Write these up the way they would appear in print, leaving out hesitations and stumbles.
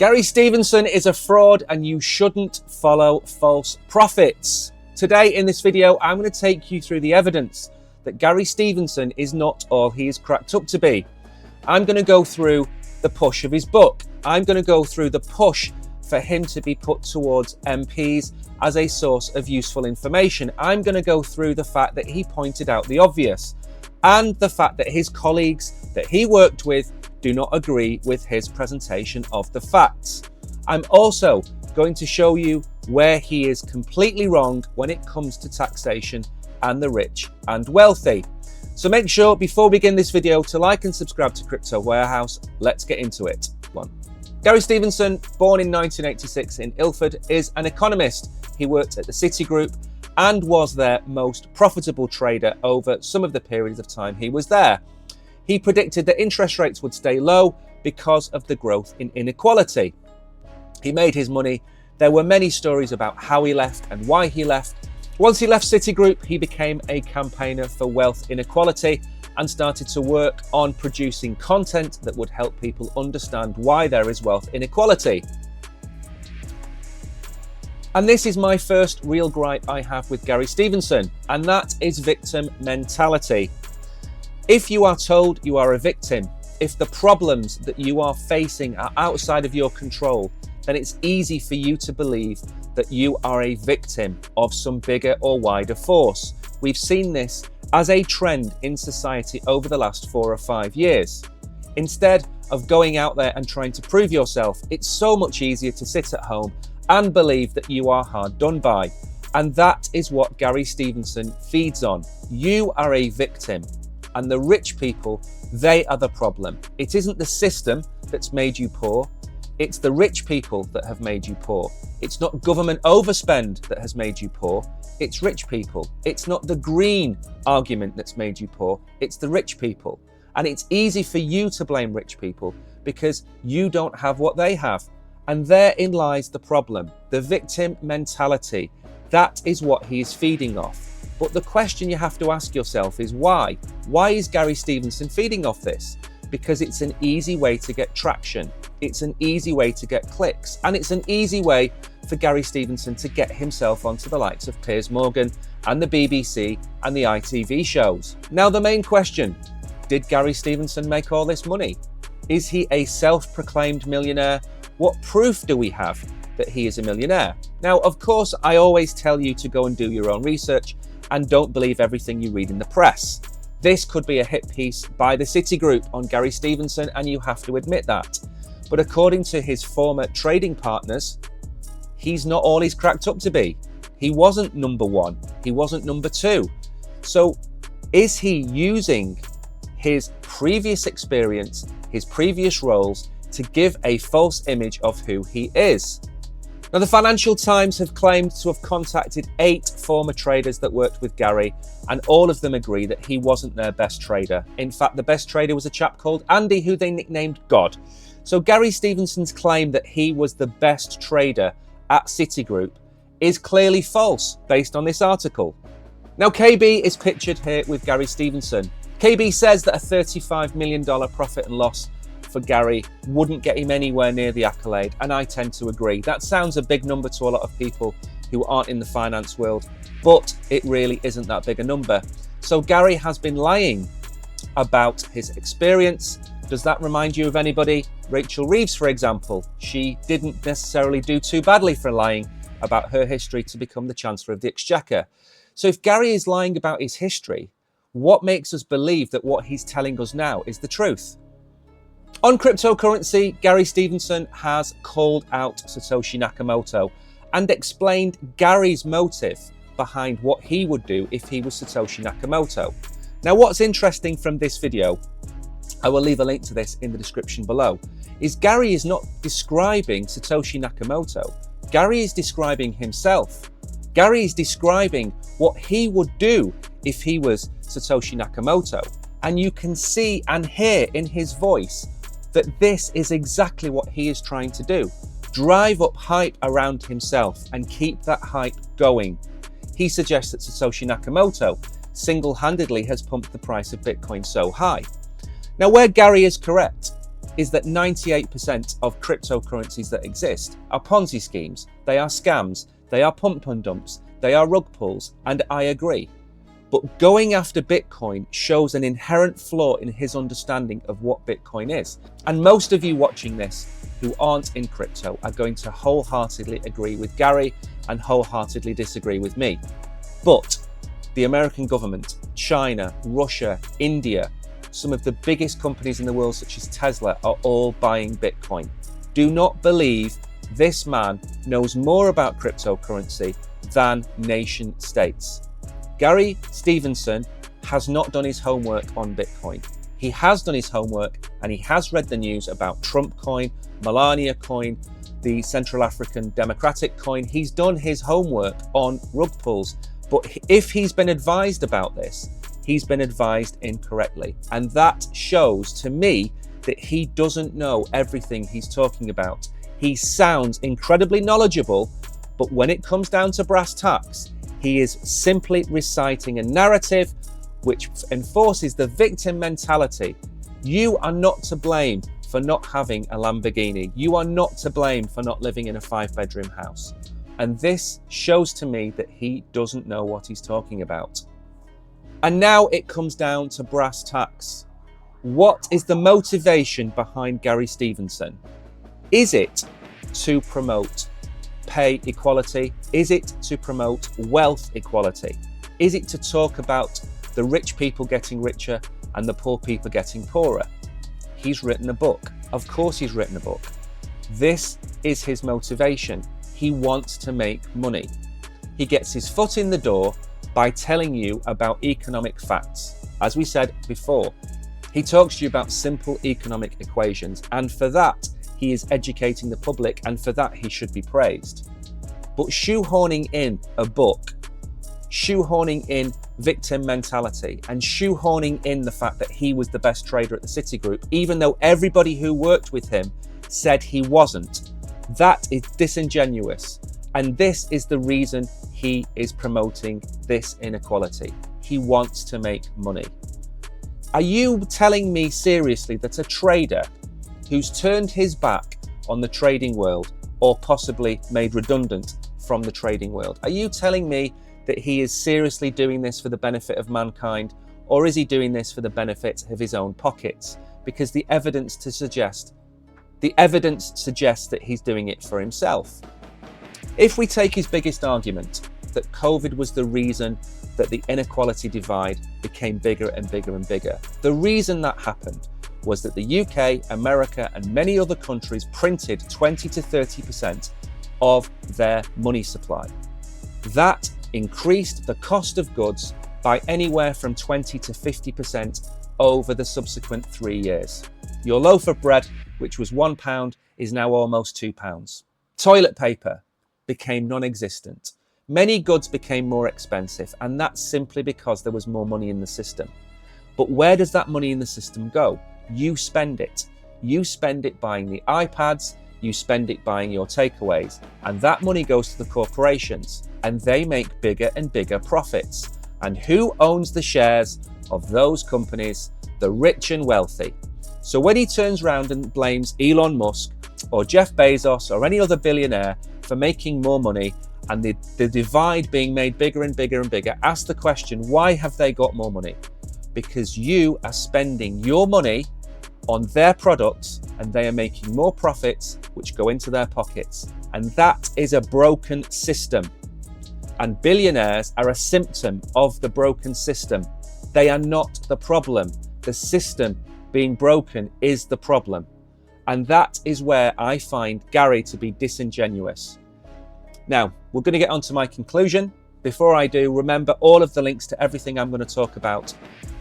Gary Stevenson is a fraud and you shouldn't follow false prophets. Today in this video, I'm going to take you through the evidence that Gary Stevenson is not all he is cracked up to be. I'm going to go through the push of his book. I'm going to go through the push for him to be put towards MPs as a source of useful information. I'm going to go through the fact that he pointed out the obvious and the fact that his colleagues that he worked with do not agree with his presentation of the facts. I'm also going to show you where he is completely wrong when it comes to taxation and the rich and wealthy. So make sure before we begin this video to like and subscribe to Crypto Warehouse. Let's get into it. Gary Stevenson, born in 1986 in Ilford, is an economist. He worked at the Citigroup and was their most profitable trader over some of the periods of time he was there. He predicted that interest rates would stay low because of the growth in inequality. He made his money. There were many stories about how he left and why he left. Once he left Citigroup, he became a campaigner for wealth inequality and started to work on producing content that would help people understand why there is wealth inequality. And this is my first real gripe I have with Gary Stevenson, and that is victim mentality. If you are told you are a victim, if the problems that you are facing are outside of your control, then it's easy for you to believe that you are a victim of some bigger or wider force. We've seen this as a trend in society over the last 4 or 5 years. Instead of going out there and trying to prove yourself, it's so much easier to sit at home and believe that you are hard done by. And that is what Gary Stevenson feeds on. You are a victim. And the rich people, they are the problem. It isn't the system that's made you poor. It's the rich people that have made you poor. It's not government overspend that has made you poor. It's rich people. It's not the green argument that's made you poor. It's the rich people. And it's easy for you to blame rich people because you don't have what they have. And therein lies the problem. The victim mentality. That is what he is feeding off. But the question you have to ask yourself is why? Why is Gary Stevenson feeding off this? Because it's an easy way to get traction. It's an easy way to get clicks. And it's an easy way for Gary Stevenson to get himself onto the likes of Piers Morgan and the BBC and the ITV shows. Now, the main question, did Gary Stevenson make all this money? Is he a self-proclaimed millionaire? What proof do we have that he is a millionaire? Now, of course, I always tell you to go and do your own research and don't believe everything you read in the press. This could be a hit piece by the Citigroup on Gary Stevenson, and you have to admit that. But according to his former trading partners, he's not all he's cracked up to be. He wasn't number one. He wasn't number two. So is he using his previous experience, his previous roles, to give a false image of who he is? Now, the Financial Times have claimed to have contacted 8 former traders that worked with Gary, and all of them agree that he wasn't their best trader. In fact, the best trader was a chap called Andy, who they nicknamed God. So Gary Stevenson's claim that he was the best trader at Citigroup is clearly false based on this article. Now, KB is pictured here with Gary Stevenson. KB says that a $35 million profit and loss for Gary wouldn't get him anywhere near the accolade, and I tend to agree. That sounds a big number to a lot of people who aren't in the finance world, but it really isn't that big a number. So Gary has been lying about his experience. Does that remind you of anybody? Rachel Reeves, for example. She didn't necessarily do too badly for lying about her history to become the Chancellor of the Exchequer. So if Gary is lying about his history, what makes us believe that what he's telling us now is the truth? On cryptocurrency, Gary Stevenson has called out Satoshi Nakamoto and explained Gary's motive behind what he would do if he was Satoshi Nakamoto. Now, what's interesting from this video, I will leave a link to this in the description below, is Gary is not describing Satoshi Nakamoto. Gary is describing himself. Gary is describing what he would do if he was Satoshi Nakamoto. And you can see and hear in his voice that this is exactly what he is trying to do. Drive up hype around himself and keep that hype going. He suggests that Satoshi Nakamoto single-handedly has pumped the price of Bitcoin so high. Now, where Gary is correct is that 98% of cryptocurrencies that exist are Ponzi schemes, they are scams, they are pump and dumps, they are rug pulls, and I agree. But going after Bitcoin shows an inherent flaw in his understanding of what Bitcoin is. And most of you watching this who aren't in crypto are going to wholeheartedly agree with Gary and wholeheartedly disagree with me. But the American government, China, Russia, India, some of the biggest companies in the world such as Tesla are all buying Bitcoin. Do not believe this man knows more about cryptocurrency than nation states. Gary Stevenson has not done his homework on Bitcoin. He has done his homework and he has read the news about Trump coin, Melania coin, the Central African Democratic coin. He's done his homework on rug pulls. But if he's been advised about this, he's been advised incorrectly. And that shows to me that he doesn't know everything he's talking about. He sounds incredibly knowledgeable, but when it comes down to brass tacks, he is simply reciting a narrative which enforces the victim mentality. You are not to blame for not having a Lamborghini. You are not to blame for not living in a 5-bedroom house. And this shows to me that he doesn't know what he's talking about. And now it comes down to brass tacks. What is the motivation behind Gary Stevenson? Is it to promote pay equality? Is it to promote wealth equality? Is it to talk about the rich people getting richer and the poor people getting poorer? He's written a book. Of course he's written a book. This is his motivation. He wants to make money. He gets his foot in the door by telling you about economic facts. As we said before, he talks to you about simple economic equations, and for that, he is educating the public, and for that, he should be praised. But shoehorning in a book, shoehorning in victim mentality, and shoehorning in the fact that he was the best trader at the Citigroup, even though everybody who worked with him said he wasn't, that is disingenuous. And this is the reason he is promoting this inequality. He wants to make money. Are you telling me seriously that a trader who's turned his back on the trading world or possibly made redundant from the trading world, are you telling me that he is seriously doing this for the benefit of mankind, or is he doing this for the benefit of his own pockets? Because the evidence suggests that he's doing it for himself. If we take his biggest argument, that COVID was the reason that the inequality divide became bigger and bigger and bigger, the reason that happened was that the UK, America, and many other countries printed 20 to 30% of their money supply. That increased the cost of goods by anywhere from 20 to 50% over the subsequent 3 years. Your loaf of bread, which was £1, is now almost £2. Toilet paper became non-existent. Many goods became more expensive, and that's simply because there was more money in the system. But where does that money in the system go? You spend it. You spend it buying the iPads, you spend it buying your takeaways, and that money goes to the corporations, and they make bigger and bigger profits. And who owns the shares of those companies? The rich and wealthy. So when he turns around and blames Elon Musk or Jeff Bezos or any other billionaire for making more money and the divide being made bigger and bigger and bigger, ask the question, why have they got more money? Because you are spending your money on their products and they are making more profits which go into their pockets. And that is a broken system. And billionaires are a symptom of the broken system. They are not the problem. The system being broken is the problem. And that is where I find Gary to be disingenuous. Now, we're going to get on to my conclusion. Before I do, remember all of the links to everything I'm going to talk about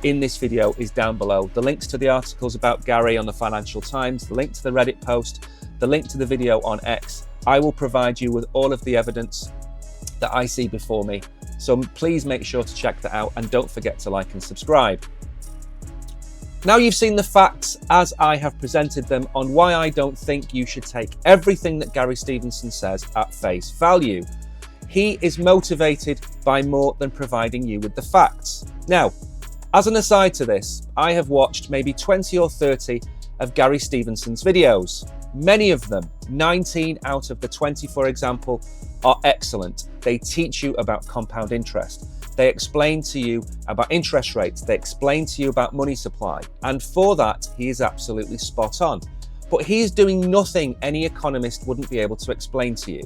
in this video is down below. The links to the articles about Gary on the Financial Times, the link to the Reddit post, the link to the video on X. I will provide you with all of the evidence that I see before me. So please make sure to check that out and don't forget to like and subscribe. Now you've seen the facts as I have presented them on why I don't think you should take everything that Gary Stevenson says at face value. He is motivated by more than providing you with the facts. Now, as an aside to this, I have watched maybe 20 or 30 of Gary Stevenson's videos. Many of them, 19 out of the 20, for example, are excellent. They teach you about compound interest. They explain to you about interest rates. They explain to you about money supply. And for that, he is absolutely spot on. But he is doing nothing any economist wouldn't be able to explain to you.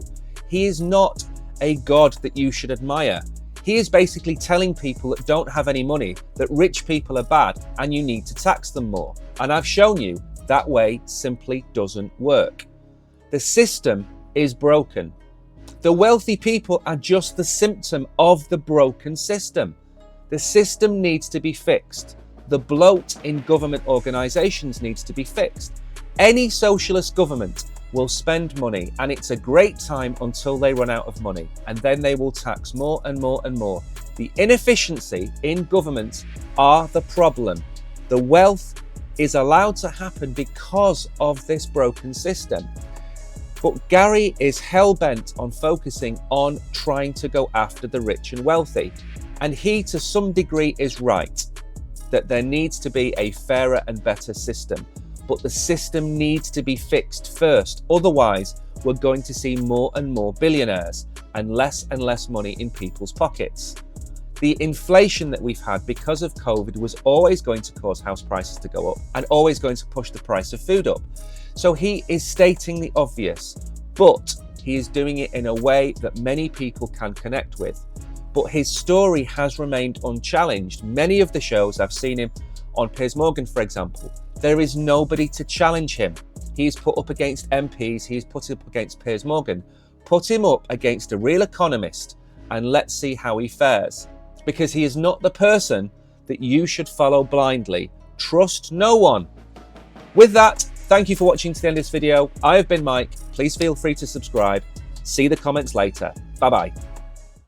He is not a god that you should admire. He is basically telling people that don't have any money that rich people are bad and you need to tax them more. And I've shown you that way simply doesn't work. The system is broken. The wealthy people are just the symptom of the broken system. The system needs to be fixed. The bloat in government organisations needs to be fixed. Any socialist government will spend money, and it's a great time until they run out of money, and then they will tax more and more and more. The inefficiency in governments are the problem. The wealth is allowed to happen because of this broken system. But Gary is hell-bent on focusing on trying to go after the rich and wealthy. And he, to some degree, is right that there needs to be a fairer and better system. But the system needs to be fixed first. Otherwise, we're going to see more and more billionaires and less money in people's pockets. The inflation that we've had because of COVID was always going to cause house prices to go up and always going to push the price of food up. So he is stating the obvious, but he is doing it in a way that many people can connect with. But his story has remained unchallenged. Many of the shows I've seen him on Piers Morgan, for example, there is nobody to challenge him. He's put up against MPs, he's put up against Piers Morgan. Put him up against a real economist and let's see how he fares. Because he is not the person that you should follow blindly. Trust no one. With that, thank you for watching to the end of this video. I have been Mike. Please feel free to subscribe. See the comments later. Bye-bye.